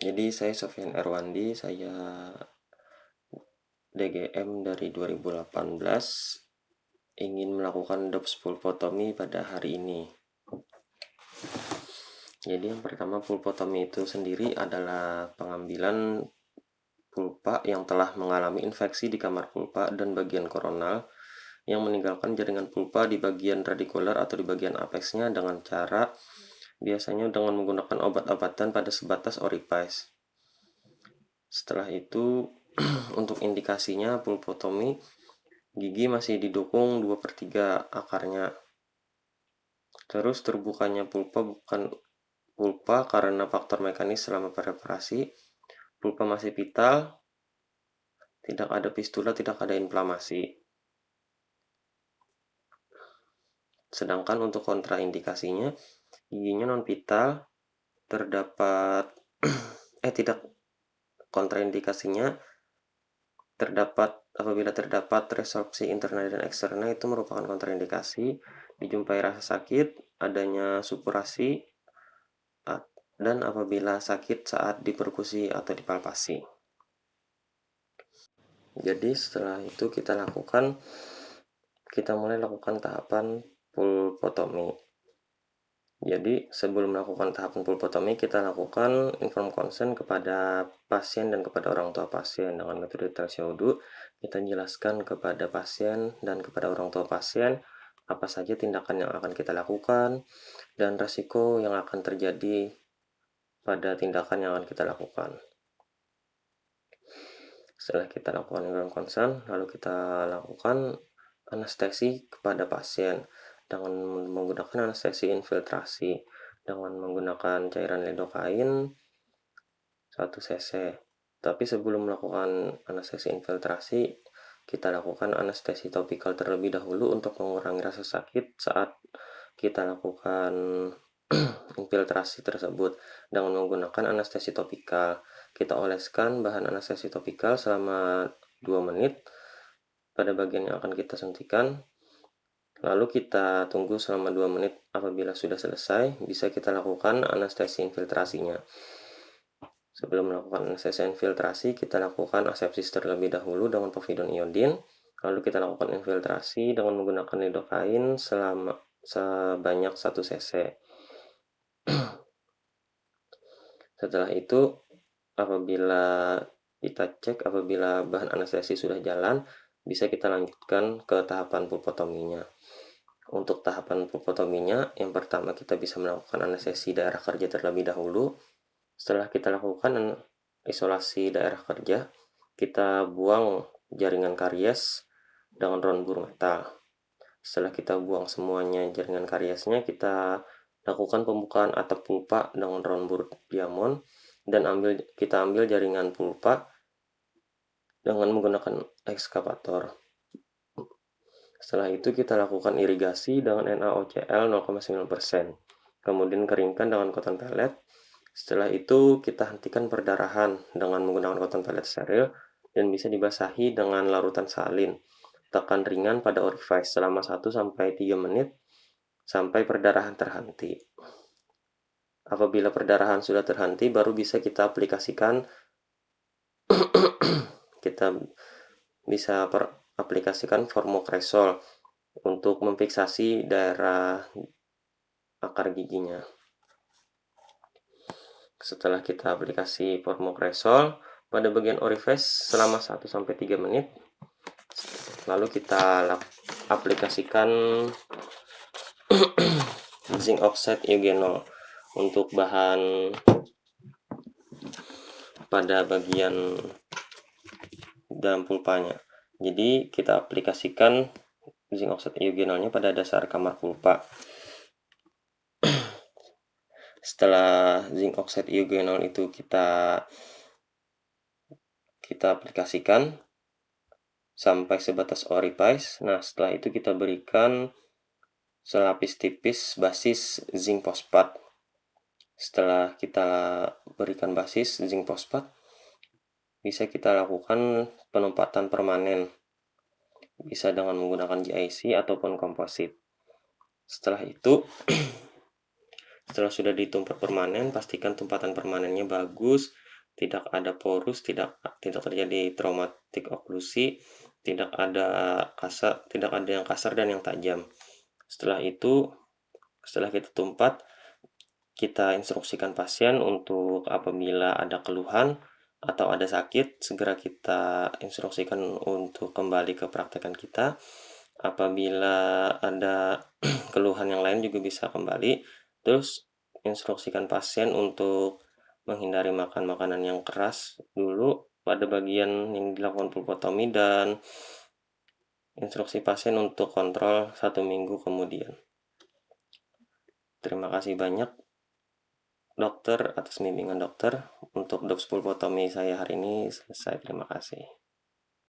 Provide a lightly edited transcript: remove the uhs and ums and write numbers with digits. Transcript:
Jadi saya Sofyan Erwandi, saya DGM dari 2018, ingin melakukan pulpotomi pada hari ini. Jadi yang pertama, pulpotomi itu sendiri adalah pengambilan pulpa yang telah mengalami infeksi di kamar pulpa dan bagian koronal yang meninggalkan jaringan pulpa di bagian radikular atau di bagian apexnya dengan cara biasanya dengan menggunakan obat-obatan pada sebatas orifice. Setelah itu untuk indikasinya pulpotomi, gigi masih didukung 2/3 akarnya. Terus terbukanya pulpa bukan pulpa karena faktor mekanis selama preparasi. Pulpa masih vital, tidak ada fistula, tidak ada inflamasi. Sedangkan untuk kontraindikasinya, giginya non vital, terdapat tidak, kontraindikasinya apabila terdapat resorpsi interna dan eksterna, itu merupakan kontraindikasi, dijumpai rasa sakit, adanya supurasi, dan apabila sakit saat diperkusi atau dipalpasi. Jadi setelah itu kita mulai lakukan tahapan pulpotomi. Jadi sebelum melakukan tahapan pulpotomi, kita lakukan inform consent kepada pasien dan kepada orang tua pasien. Dengan metode Telsiaudu, kita jelaskan kepada pasien dan kepada orang tua pasien apa saja tindakan yang akan kita lakukan dan resiko yang akan terjadi pada tindakan yang akan kita lakukan. Setelah kita lakukan inform consent, lalu kita lakukan anestesi kepada pasien dengan menggunakan anestesi infiltrasi dengan menggunakan cairan lidokain 1 cc. Tapi sebelum melakukan anestesi infiltrasi, kita lakukan anestesi topikal terlebih dahulu untuk mengurangi rasa sakit saat kita lakukan infiltrasi tersebut dengan menggunakan anestesi topikal. Kita oleskan bahan anestesi topikal selama 2 menit pada bagian yang akan kita suntikan. Lalu kita tunggu selama 2 menit. Apabila sudah selesai, bisa kita lakukan anestesi infiltrasinya. Sebelum melakukan anestesi infiltrasi, kita lakukan asepsis terlebih dahulu dengan povidone iodin. Lalu kita lakukan infiltrasi dengan menggunakan lidokain sebanyak 1 cc. Setelah itu, apabila kita cek apabila bahan anestesi sudah jalan, bisa kita lanjutkan ke tahapan pulpotominya. Untuk tahapan pulpotominya, yang pertama kita bisa melakukan anestesi daerah kerja terlebih dahulu. Setelah kita lakukan isolasi daerah kerja, kita buang jaringan karies dengan ron bur metal. Setelah kita buang semuanya jaringan kariesnya, kita lakukan pembukaan atap pulpa dengan ron bur diamond dan kita ambil jaringan pulpa dengan menggunakan ekskavator. Setelah itu kita lakukan irigasi dengan NaOCl 0,9%. Kemudian keringkan dengan cotton pellet. Setelah itu kita hentikan perdarahan dengan menggunakan cotton pellet steril dan bisa dibasahi dengan larutan salin. Tekan ringan pada orifice selama 1-3 menit sampai perdarahan terhenti. Apabila perdarahan sudah terhenti, baru bisa kita aplikasikan formokresol untuk memfiksasi daerah akar giginya. Setelah kita aplikasi formokresol pada bagian orifice selama 1-3 menit, lalu kita aplikasikan zinc oxide eugenol untuk bahan pada bagian dalam pulpanya. Jadi kita aplikasikan zinc oxide eugenolnya pada dasar kamar pulpa. Setelah zinc oxide eugenol itu kita aplikasikan sampai sebatas orifice. Nah, setelah itu kita berikan selapis tipis basis zinc fosfat. Setelah kita berikan basis zinc fosfat, bisa kita lakukan penempatan permanen. Bisa dengan menggunakan GIC ataupun komposit. Setelah itu, setelah sudah ditumpat permanen, pastikan tumpatan permanennya bagus tidak ada porus, tidak terjadi traumatik oklusi, tidak ada yang kasar dan yang tajam. Setelah itu, setelah kita tumpat, kita instruksikan pasien untuk apabila ada keluhan atau ada sakit, segera kita instruksikan untuk kembali ke praktekan kita. Apabila ada keluhan yang lain juga bisa kembali. Terus instruksikan pasien untuk menghindari makan makanan yang keras dulu pada bagian yang dilakukan pulpotomi, dan instruksi pasien untuk kontrol 1 minggu kemudian. Terima kasih banyak dokter atas bimbingan dokter. Untuk pulpotomi saya hari ini selesai. Terima kasih.